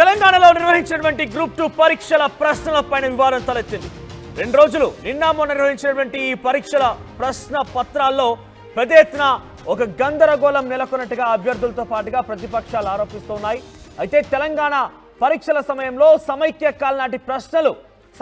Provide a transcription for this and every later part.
తెలంగాణలో నిర్వహించినటువంటి గ్రూప్ 2 పరీక్షల ప్రశ్నలపైన వివాదం తలెత్తింది. 2 రోజులు నిన్న మొన్న నిర్వహించినటువంటి ఈ పరీక్షల ప్రశ్న పత్రాల్లో పెద్ద ఎత్తున ఒక గందరగోళం నెలకొన్నట్టుగా అభ్యర్థులతో పాటుగా ప్రతిపక్షాలు ఆరోపిస్తున్నాయి. అయితే తెలంగాణ పరీక్షల సమయంలో సమైక్య కాలనాటి ప్రశ్నలు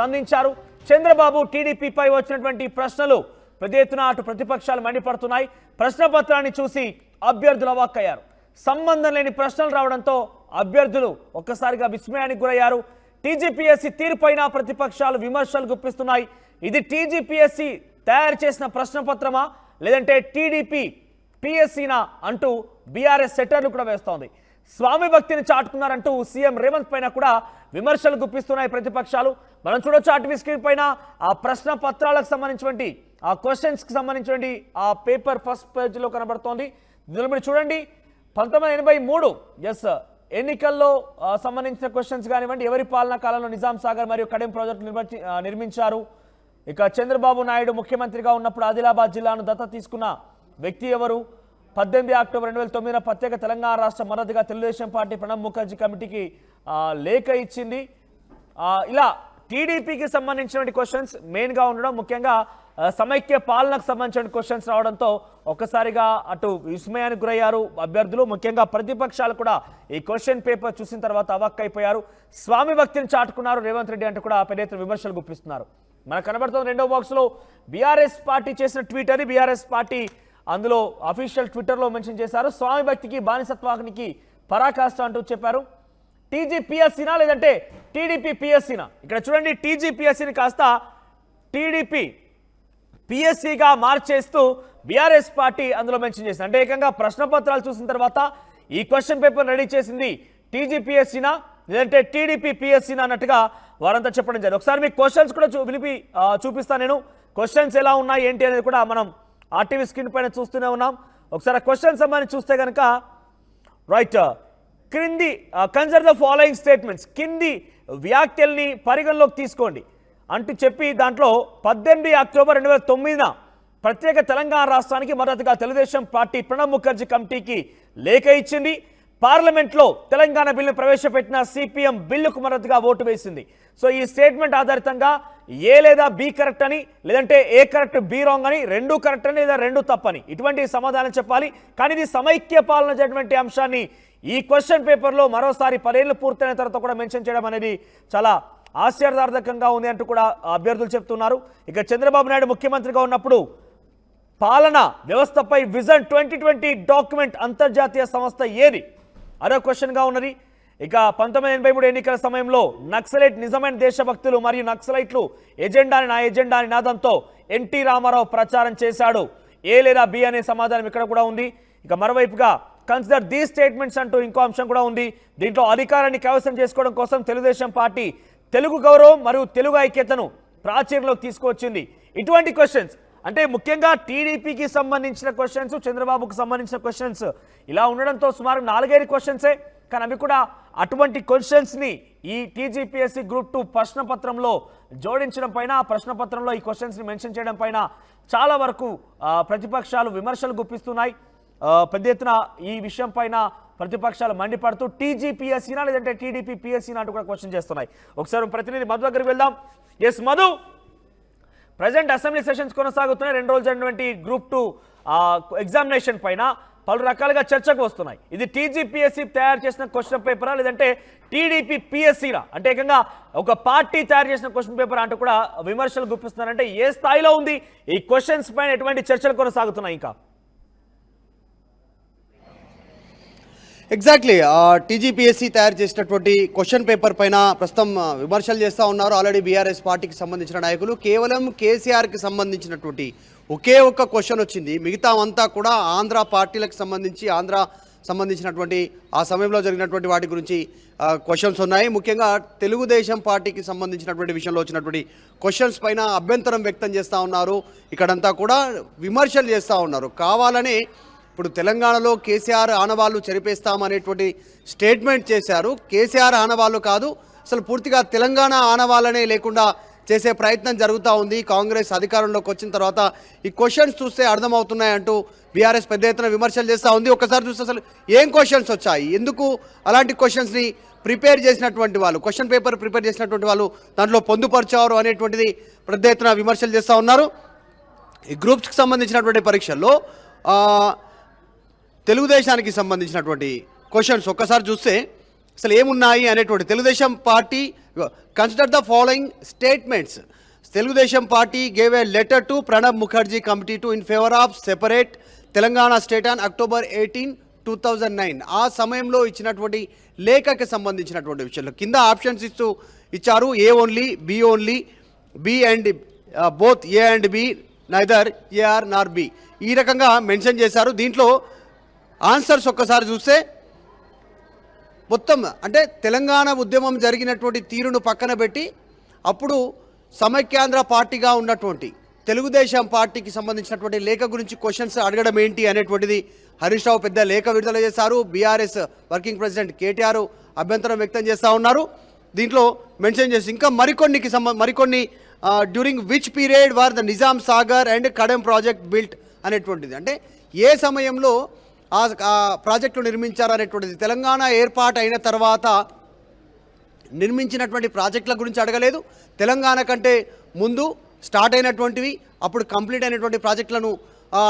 సంధించారు. చంద్రబాబు టీడీపీపై వచ్చినటువంటి ప్రశ్నలు పెద్ద ఎత్తున అటు ప్రతిపక్షాలు మండిపడుతున్నాయి. ప్రశ్న పత్రాన్ని చూసి అభ్యర్థులు అవాక్కయ్యారు. సంబంధం లేని ప్రశ్నలు రావడంతో అభ్యర్థులు ఒక్కసారిగా విస్మయానికి గురయ్యారు. టీజీపీఎస్సీ తీరుపైన ప్రతిపక్షాలు విమర్శలు గుప్పిస్తున్నాయి. ఇది టీజీపీఎస్సీ తయారు చేసిన ప్రశ్నపత్రమా లేదంటే టీడీపీ పిఎస్సీనా అంటూ బీఆర్ఎస్ సెటర్లు కూడా వేస్తోంది. స్వామి భక్తిని చాటుకున్నారంటూ సీఎం రేవంత్ పైన కూడా విమర్శలు గుప్పిస్తున్నాయి ప్రతిపక్షాలు. మనం చూడొచ్చు ఆర్టీవీ స్క్రీన్ పైన ఆ ప్రశ్న పత్రాలకు సంబంధించినటువంటి ఆ క్వశ్చన్స్కి సంబంధించినటువంటి ఆ పేపర్ ఫస్ట్ పేజ్లో కనబడుతోంది. దీనిలో మీరు చూడండి 1983 ఎన్నికల్లో సంబంధించిన క్వశ్చన్స్ కానివ్వండి, ఎవరి పాలనా కాలంలో నిజాం సాగర్ మరియు కడెం ప్రాజెక్టు నిర్మించారు, ఇక చంద్రబాబు నాయుడు ముఖ్యమంత్రిగా ఉన్నప్పుడు ఆదిలాబాద్ జిల్లాను దత్తత తీసుకున్న వ్యక్తి ఎవరు, 18 అక్టోబర్ 2009 ప్రత్యేక తెలంగాణ రాష్ట్ర మద్దతుగా తెలుగుదేశం పార్టీ ప్రణబ్ ముఖర్జీ కమిటీకి లేఖ ఇచ్చింది. ఇలా టీడీపీకి సంబంధించినటువంటి క్వశ్చన్స్ మెయిన్గా ఉండడం, ముఖ్యంగా సమైక్య పాలనకు సంబంధించిన క్వశ్చన్స్ రావడంతో ఒక్కసారిగా అటు విస్మయానికి గురయ్యారు అభ్యర్థులు. ముఖ్యంగా ప్రతిపక్షాలు కూడా ఈ క్వశ్చన్ పేపర్ చూసిన తర్వాత అవాక్కైపోయారు. స్వామి భక్తిని చాటుకున్నారు రేవంత్ రెడ్డి అంటూ కూడా పెద్ద ఎత్తున విమర్శలు గుప్పిస్తున్నారు. మనకు కనబడుతున్న రెండో బాక్స్లో బీఆర్ఎస్ పార్టీ చేసిన ట్వీట్ అది. బీఆర్ఎస్ పార్టీ అందులో అఫీషియల్ ట్విట్టర్లో మెన్షన్ చేశారు. స్వామి భక్తికి బానిసత్వానికి పరాకాష్ట అంటూ చెప్పారు. టీజీపీఎస్సీనా లేదంటే టీడీపీ పిఎస్సీనా? ఇక్కడ చూడండి, టీజీపీఎస్సీని కాస్త టీడీపీ పిఎస్సీగా మార్చేస్తూ బీఆర్ఎస్ పార్టీ అందులో మెన్షన్ చేసింది. అంటే ఏకంగా ప్రశ్నపత్రాలు చూసిన తర్వాత ఈ క్వశ్చన్ పేపర్ రెడీ చేసింది టీజీపీఎస్సీనా లేదంటే టీడీపీ పిఎస్సీనా అన్నట్టుగా వారంతా చెప్పడం జరిగింది. ఒకసారి మీకు క్వశ్చన్స్ కూడా చూపిస్తాను నేను. క్వశ్చన్స్ ఎలా ఉన్నాయి ఏంటి అనేది కూడా మనం ఆర్టీవీ స్క్రీన్ పైన చూస్తూనే ఉన్నాం. ఒకసారి ఆ క్వశ్చన్స్ సంబంధించి చూస్తే కనుక రైట్ క్రింది కన్సిడర్ ద ఫాలోయింగ్ స్టేట్మెంట్స్, కింది వ్యాఖ్యల్ని పరిగణలోకి తీసుకోండి అంటూ చెప్పి దాంట్లో 18 అక్టోబర్ 2009 ప్రత్యేక తెలంగాణ రాష్ట్రానికి మద్దతుగా తెలుగుదేశం పార్టీ ప్రణబ్ ముఖర్జీ కమిటీకి లేఖ ఇచ్చింది. పార్లమెంట్లో తెలంగాణ బిల్లును ప్రవేశపెట్టిన సిపిఎం బిల్లుకు మద్దతుగా ఓటు వేసింది. సో ఈ స్టేట్మెంట్ ఆధారితంగా ఏ లేదా బి కరెక్ట్ అని, లేదంటే ఏ కరెక్ట్ బి రాంగ్ అని, రెండు కరెక్ట్ అని లేదా రెండు తప్పని ఇటువంటి సమాధానం చెప్పాలి. కానీ ఇది సమైక్య పాలన జరిగినటువంటి అంశాన్ని ఈ క్వశ్చన్ పేపర్లో మరోసారి 10 ఏళ్ళు పూర్తయిన తర్వాత కూడా మెన్షన్ చేయడం అనేది చాలా ఆశ్చర్యార్థకంగా ఉంది అంటూ కూడా అభ్యర్థులు చెప్తున్నారు. ఇక చంద్రబాబు నాయుడు ముఖ్యమంత్రిగా ఉన్నప్పుడు పాలన వ్యవస్థపై విజన్ 2020 డాక్యుమెంట్ అంతర్జాతీయ సంస్థ ఏది? అదో క్వశ్చన్గా ఉన్నది. ఇక 1983 ఎన్నికల సమయంలో నక్సలైట్ నిజమైన దేశభక్తులు మరియు నక్సలైట్లు ఎజెండాని నా ఎజెండా నినాదంతో ఎన్టీ రామారావు ప్రచారం చేశాడు. ఏ లేదా బి అనే సమాధానం ఇక్కడ కూడా ఉంది. ఇక మరోవైపుగా కన్సిడర్ దీ స్టేట్మెంట్స్ అంటూ ఇంకో అంశం కూడా ఉంది. దీంట్లో అధికారాన్ని కైవసం చేసుకోవడం కోసం తెలుగుదేశం పార్టీ తెలుగు గౌరవం మరియు తెలుగు ఐక్యతను ప్రాచుర్యంలోకి తీసుకువచ్చింది. ఇటువంటి క్వశ్చన్స్ అంటే ముఖ్యంగా టీడీపీకి సంబంధించిన క్వశ్చన్స్, చంద్రబాబుకు సంబంధించిన క్వశ్చన్స్ ఇలా ఉండడంతో సుమారు 4-5 క్వశ్చన్సే. కానీ అవి కూడా అటువంటి క్వశ్చన్స్ని ఈ టీజీపీఎస్సీ గ్రూప్ 2 ప్రశ్నపత్రంలో జోడించడం పైన, ఆ ప్రశ్నపత్రంలో ఈ క్వశ్చన్స్ని మెన్షన్ చేయడం పైన చాలా వరకు ప్రతిపక్షాలు విమర్శలు గుప్పిస్తున్నాయి. పెద్ద ఎత్తున ఈ విషయం పైన ప్రతిపక్షాలు మండిపడుతూ టీజీపీఎస్సీనా లేదంటే టీడీపీ పిఎస్సీనా అంటూ కూడా క్వశ్చన్ చేస్తున్నాయి. ఒకసారి ప్రతినిధి మధు దగ్గరికి వెళ్దాం. Yes Madhu, present assembly sessions కొనసాగుతున్నాయి. 2 రోజులు జరిగినటువంటి గ్రూప్ 2 ఎగ్జామినేషన్ పైన పలు రకాలుగా చర్చకు వస్తున్నాయి. ఇది టీజీపీఎస్సీ తయారు చేసిన క్వశ్చన్ పేపరా లేదంటే టీడీపీ పిఎస్సీరా? అంటే ఏకంగా ఒక పార్టీ తయారు చేసిన క్వశ్చన్ పేపర్ అంటూ కూడా విమర్శలు గుప్పిస్తున్నారంటే ఏ స్థాయిలో ఉంది ఈ క్వశ్చన్స్ పైన, ఎటువంటి చర్చలు కొనసాగుతున్నాయి? ఇంకా ఎగ్జాక్ట్లీ టీజీపీఎస్సీ తయారు చేసినటువంటి క్వశ్చన్ పేపర్ పైన ప్రస్తుతం విమర్శలు చేస్తూ ఉన్నారు ఆల్రెడీ బీఆర్ఎస్ పార్టీకి సంబంధించిన నాయకులు. కేవలం కేసీఆర్కి సంబంధించినటువంటి ఒకే ఒక్క క్వశ్చన్ వచ్చింది, మిగతా అంతా కూడా ఆంధ్ర పార్టీలకు సంబంధించినటువంటి ఆ సమయంలో జరిగినటువంటి వాటి గురించి క్వశ్చన్స్ ఉన్నాయి. ముఖ్యంగా తెలుగుదేశం పార్టీకి సంబంధించినటువంటి విషయంలో వచ్చినటువంటి క్వశ్చన్స్ పైన అభ్యంతరం వ్యక్తం చేస్తూ ఉన్నారు. ఇక్కడంతా కూడా విమర్శలు చేస్తూ ఉన్నారు. కావాలని ఇప్పుడు తెలంగాణలో కేసీఆర్ ఆనవాళ్ళు చెరిపేస్తామనేటువంటి స్టేట్మెంట్ చేశారు. కేసీఆర్ ఆనవాళ్ళు కాదు, అసలు పూర్తిగా తెలంగాణ ఆనవాళ్ళనే లేకుండా చేసే ప్రయత్నం జరుగుతూ ఉంది. కాంగ్రెస్ అధికారంలోకి వచ్చిన తర్వాత ఈ క్వశ్చన్స్ చూస్తే అర్థమవుతున్నాయంటూ బీఆర్ఎస్ పెద్ద ఎత్తున విమర్శలు చేస్తూ ఉంది. ఒకసారి చూస్తే అసలు ఏం క్వశ్చన్స్ వచ్చాయి, ఎందుకు అలాంటి క్వశ్చన్స్ని ప్రిపేర్ చేసినటువంటి వాళ్ళు, క్వశ్చన్ పేపర్ ప్రిపేర్ చేసినటువంటి వాళ్ళు దాంట్లో పొందుపరిచారు అనేటువంటిది పెద్ద ఎత్తున విమర్శలు చేస్తూ ఉన్నారు. ఈ గ్రూప్స్కి సంబంధించినటువంటి పరీక్షల్లో తెలుగుదేశానికి సంబంధించినటువంటి క్వశ్చన్స్ ఒక్కసారి చూస్తే అసలు ఏమున్నాయి అనేటువంటి Telugu Desam party consider the following statements. Telugu Desam party gave a letter to Pranab Mukherjee committee to in favour of separate Telangana state on October 18, 2009. ఆ సమయంలో ఇచ్చినటువంటి లేఖకి సంబంధించినటువంటి విషయంలో కింద ఆప్షన్స్ ఇచ్చారు. A only, B only, B and both, A and B, neither A nor B, ఈ రకంగా mention చేశారు. దీంట్లో ఆన్సర్స్ ఒక్కసారి చూస్తే మొత్తం అంటే తెలంగాణ ఉద్యమం జరిగినటువంటి తీరును పక్కన పెట్టి అప్పుడు సమైక్యాంధ్ర పార్టీగా ఉన్నటువంటి తెలుగుదేశం పార్టీకి సంబంధించినటువంటి లేఖ గురించి క్వశ్చన్స్ అడగడం ఏంటి అనేటువంటిది హరీష్ రావు పెద్ద లేఖ విడుదల చేశారు. బీఆర్ఎస్ వర్కింగ్ ప్రెసిడెంట్ కేటీఆర్ అభ్యంతరం వ్యక్తం చేస్తూ ఉన్నారు. దీంట్లో మెన్షన్ చేసి ఇంకా మరికొన్ని during which period war the Nizam Sagar and Kadem project built అనేటువంటిది, అంటే ఏ సమయంలో ఆ ప్రాజెక్టులు నిర్మించారు అనేటువంటిది. తెలంగాణ ఏర్పాటు అయిన తర్వాత నిర్మించినటువంటి ప్రాజెక్టుల గురించి అడగలేదు. తెలంగాణ కంటే ముందు స్టార్ట్ అయినటువంటివి, అప్పుడు కంప్లీట్ అయినటువంటి ప్రాజెక్టులను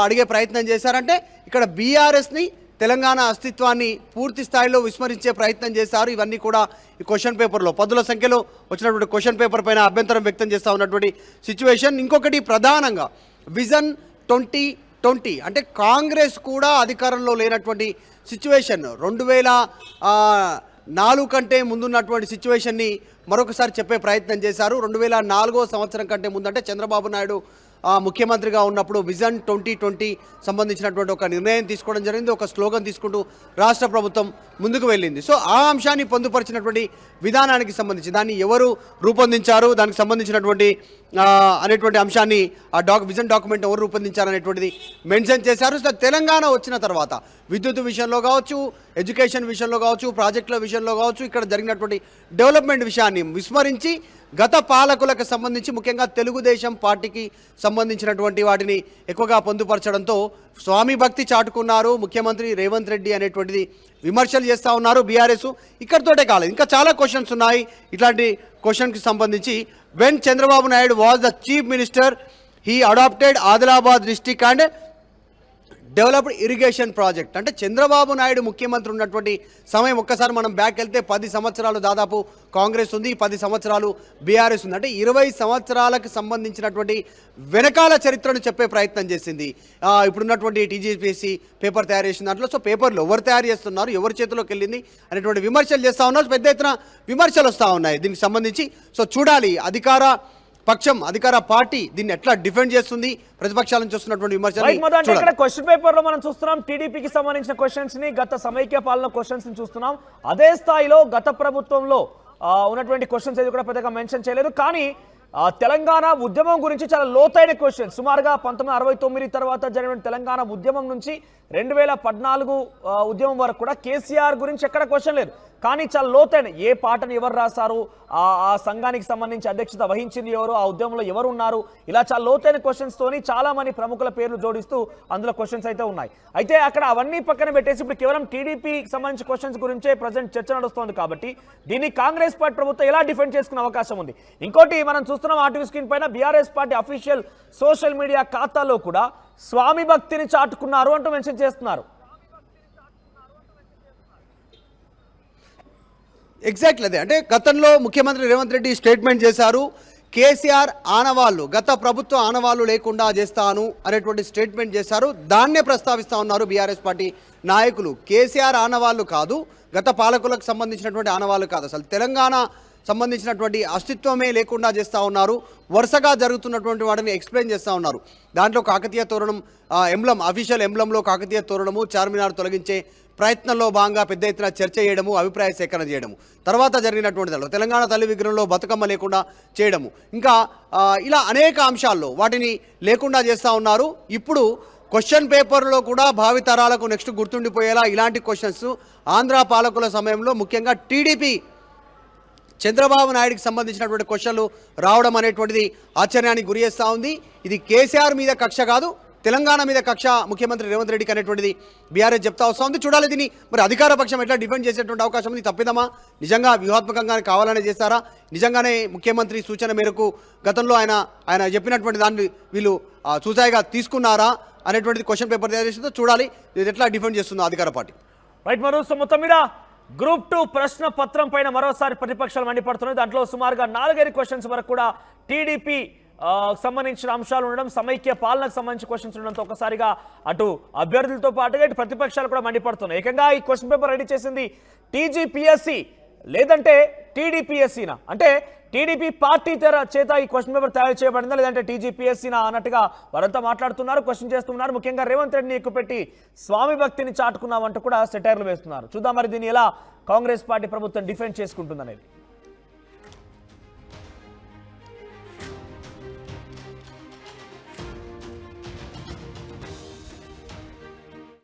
అడిగే ప్రయత్నం చేశారంటే ఇక్కడ బీఆర్ఎస్ని తెలంగాణ అస్తిత్వాన్ని పూర్తి స్థాయిలో విస్మరించే ప్రయత్నం చేశారు. ఇవన్నీ కూడా ఈ క్వశ్చన్ పేపర్లో పదుల సంఖ్యలో వచ్చినటువంటి క్వశ్చన్ పేపర్ పైన అభ్యంతరం వ్యక్తం చేస్తూ ఉన్నటువంటి సిచ్యువేషన్. ఇంకొకటి ప్రధానంగా విజన్ 2020, అంటే కాంగ్రెస్ కూడా అధికారంలో లేనటువంటి సిచ్యువేషన్, 2004 కంటే ముందున్నటువంటి సిచ్యువేషన్ని మరొకసారి చెప్పే ప్రయత్నం చేశారు. 2004 సంవత్సరం కంటే ముందంటే చంద్రబాబు నాయుడు ముఖ్యమంత్రిగా ఉన్నప్పుడు విజన్ 2020 సంబంధించినటువంటి ఒక నిర్ణయం తీసుకోవడం జరిగింది. ఒక స్లోగన్ తీసుకుంటూ రాష్ట్ర ప్రభుత్వం ముందుకు వెళ్ళింది. సో ఆ అంశాన్ని పొందుపరిచినటువంటి విధానానికి సంబంధించి దాన్ని ఎవరు రూపొందించారు, దానికి సంబంధించినటువంటి అనేటువంటి అంశాన్ని విజన్ డాక్యుమెంట్ ఎవరు రూపొందించారు అనేటువంటిది మెన్షన్ చేశారు. సో తెలంగాణ వచ్చిన తర్వాత విద్యుత్ విషయంలో కావచ్చు, ఎడ్యుకేషన్ విషయంలో కావచ్చు, ప్రాజెక్టుల విషయంలో కావచ్చు, ఇక్కడ జరిగినటువంటి డెవలప్మెంట్ విషయాన్ని విస్మరించి గత పాలకులకు సంబంధించి ముఖ్యంగా తెలుగుదేశం పార్టీకి సంబంధించినటువంటి వాటిని ఎక్కువగా పొందుపరచడంతో స్వామి భక్తి చాటుకున్నారు ముఖ్యమంత్రి రేవంత్ రెడ్డి అనేటువంటిది విమర్శలు చేస్తూ ఉన్నారు బీఆర్ఎస్. ఇక్కడితోటే కాలేదు, ఇంకా చాలా క్వశ్చన్స్ ఉన్నాయి. ఇట్లాంటి క్వశ్చన్కి సంబంధించి when Chandrababu Naidu was the chief minister he adopted Adilabad district and developed irrigation project, అంటే చంద్రబాబు నాయుడు ముఖ్యమంత్రి ఉన్నటువంటి సమయం ఒక్కసారి మనం బ్యాక్ వెళ్తే 10 సంవత్సరాలు దాదాపు కాంగ్రెస్ ఉంది, 10 సంవత్సరాలు బీఆర్ఎస్ ఉంది. అంటే 20 సంవత్సరాలకు సంబంధించినటువంటి వెనకాల చరిత్రను చెప్పే ప్రయత్నం చేసింది ఇప్పుడున్నటువంటి టీజీపీఎస్సీ పేపర్ తయారు చేసిన దాంట్లో. సో పేపర్లు ఎవరు తయారు చేస్తున్నారు, ఎవరి చేతిలోకి వెళ్ళింది అనేటువంటి విమర్శలు చేస్తూ ఉన్నారు. పెద్ద ఎత్తున విమర్శలు వస్తూ ఉన్నాయి దీనికి సంబంధించి. సో చూడాలి అధికార పార్టీ దీన్ని ఎట్లా డిఫెండ్ చేస్తుంది, ప్రతిపక్షాల నుంచి వస్తున్నటువంటి విమర్శలు. ఇక్కడ క్వశ్చన్ పేపర్ లో మనం చూస్తున్నాం టీడీపీకి సంబంధించిన క్వశ్చన్స్ ని, గత సమైక్య పాలన క్వశ్చన్స్ ని చూస్తున్నాం. అదే స్థాయిలో గత ప్రభుత్వంలో ఉన్నటువంటి క్వశ్చన్స్ ఏది కూడా పెద్దగా మెన్షన్ చేయలేదు. కానీ తెలంగాణ ఉద్యమం గురించి చాలా లోతైన క్వశ్చన్, సుమారుగా 1969 తర్వాత జరిగిన తెలంగాణ ఉద్యమం నుంచి 2014 ఉద్యమం వరకు కూడా కేసీఆర్ గురించి ఎక్కడ క్వశ్చన్ లేదు. కానీ చాలా లోతైన, ఏ పాటను ఎవరు రాశారు, ఆ సంఘానికి సంబంధించి అధ్యక్షత వహించింది ఎవరు, ఆ ఉద్యమంలో ఎవరు ఉన్నారు, ఇలా చాలా లోతైన క్వశ్చన్స్ తోని చాలా మంది ప్రముఖుల పేర్లు జోడిస్తూ అందులో క్వశ్చన్స్ అయితే ఉన్నాయి. అయితే అక్కడ అవన్నీ పక్కన పెట్టేసి ఇప్పుడు కేవలం టీడీపీకి సంబంధించిన క్వశ్చన్స్ గురించే ప్రజెంట్ చర్చ నడుస్తోంది. కాబట్టి దీన్ని కాంగ్రెస్ పార్టీ ప్రభుత్వం ఎలా డిఫెండ్ చేసుకునే అవకాశం ఉంది. ఇంకోటి మనం చూస్తున్నాం ఆర్టీవీ స్క్రీన్ పైన BRS party official social media ఖాతాలో కూడా స్వామి భక్తిని చాటుకున్నారు అంటూ మెన్షన్ చేస్తున్నారు. ఎగ్జాక్ట్లీ అదే, అంటే గతంలో ముఖ్యమంత్రి రేవంత్ రెడ్డి స్టేట్మెంట్ చేశారు, కేసీఆర్ ఆనవాళ్ళు, గత ప్రభుత్వ ఆనవాళ్ళు లేకుండా చేస్తాను అనేటువంటి స్టేట్మెంట్ చేశారు. దాన్నే ప్రస్తావిస్తూ ఉన్నారు బీఆర్ఎస్ పార్టీ నాయకులు. కేసీఆర్ ఆనవాళ్ళు కాదు, గత పాలకులకు సంబంధించినటువంటి ఆనవాళ్ళు కాదు, అసలు తెలంగాణ సంబంధించినటువంటి అస్తిత్వమే లేకుండా చేస్తూ ఉన్నారు. వరుసగా జరుగుతున్నటువంటి వాటిని ఎక్స్ప్లెయిన్ చేస్తూ ఉన్నారు. దాంట్లో కాకతీయ తోరణం ఎంబ్లం, అఫీషియల్ ఎంబ్లంలో కాకతీయ తోరణము, చార్మినార్ తొలగించే ప్రయత్నంలో భాగంగా పెద్ద ఎత్తున చర్చ చేయడము, అభిప్రాయ సేకరణ చేయడము, తర్వాత జరిగినటువంటి దానిలో తెలంగాణ తల్లి విగ్రహంలో బతుకమ్మ లేకుండా చేయడము, ఇంకా ఇలా అనేక అంశాల్లో వాటిని లేకుండా చేస్తూ ఉన్నారు. ఇప్పుడు క్వశ్చన్ పేపర్లో కూడా భావితరాలకు నెక్స్ట్ గుర్తుండిపోయేలా ఇలాంటి క్వశ్చన్స్ ఆంధ్ర పాలకుల సమయంలో ముఖ్యంగా టీడీపీ చంద్రబాబు నాయుడుకి సంబంధించినటువంటి క్వశ్చన్లు రావడం అనేటువంటిది ఆశ్చర్యానికి గురి చేస్తూ ఉంది. ఇది కేసీఆర్ మీద కక్ష కాదు, తెలంగాణ మీద కక్ష ముఖ్యమంత్రి రేవంత్ రెడ్డికి అనేటువంటిది బీఆర్ఎస్ చెప్తా వస్తూ ఉంది. చూడాలి దీన్ని మరి అధికార పక్షం ఎట్లా డిఫెండ్ చేసేటువంటి అవకాశం ఉంది. తప్పిదమా, నిజంగా వ్యూహాత్మకంగా కావాలనే చేస్తారా, నిజంగానే ముఖ్యమంత్రి సూచన మేరకు గతంలో ఆయన చెప్పినటువంటి దాన్ని వీళ్ళు చూసాయిగా తీసుకున్నారా అనేటువంటిది క్వశ్చన్ పేపర్ తయారు చేస్తుందో చూడాలి. ఇది ఎట్లా డిఫెండ్ చేస్తుందో అధికార పార్టీ. రైట్ మరో మొత్తం మీద గ్రూప్ 2 ప్రశ్న పత్రం పైన మరోసారి ప్రతిపక్షాలు మండిపడుతున్నాయి. దాంట్లో సుమారుగా 4 క్వశ్చన్స్ వరకు కూడా టీడీపీ సంబంధించిన అంశాలు ఉండడం, సమైక్య పాలనకు సంబంధించిన క్వశ్చన్స్ ఉండడంతో ఒకసారిగా అటు అభ్యర్థులతో పాటుగా ఇటు ప్రతిపక్షాలు కూడా మండిపడుతున్నాయి. ఏకంగా ఈ క్వశ్చన్ పేపర్ రెడీ చేసింది టీజీపీఎస్సీ లేదంటే టీడీపీఎస్సీనా, అంటే టీడీపీ పార్టీ చేత ఈ క్వశ్చన్ పేపర్ తయారు చేయబడిందా లేదంటే టీజీపీఎస్సీనా అన్నట్టుగా వారంతా మాట్లాడుతున్నారు, క్వశ్చన్ చేస్తున్నారు. ముఖ్యంగా రేవంత్ రెడ్డిని ఎక్కుపెట్టి స్వామి భక్తిని చాటుకున్నామంటూ కూడా సెటైర్లు వేస్తున్నారు. చూద్దాం మరి దీన్ని ఎలా కాంగ్రెస్ పార్టీ ప్రభుత్వం డిఫెండ్ చేసుకుంటుందనేది.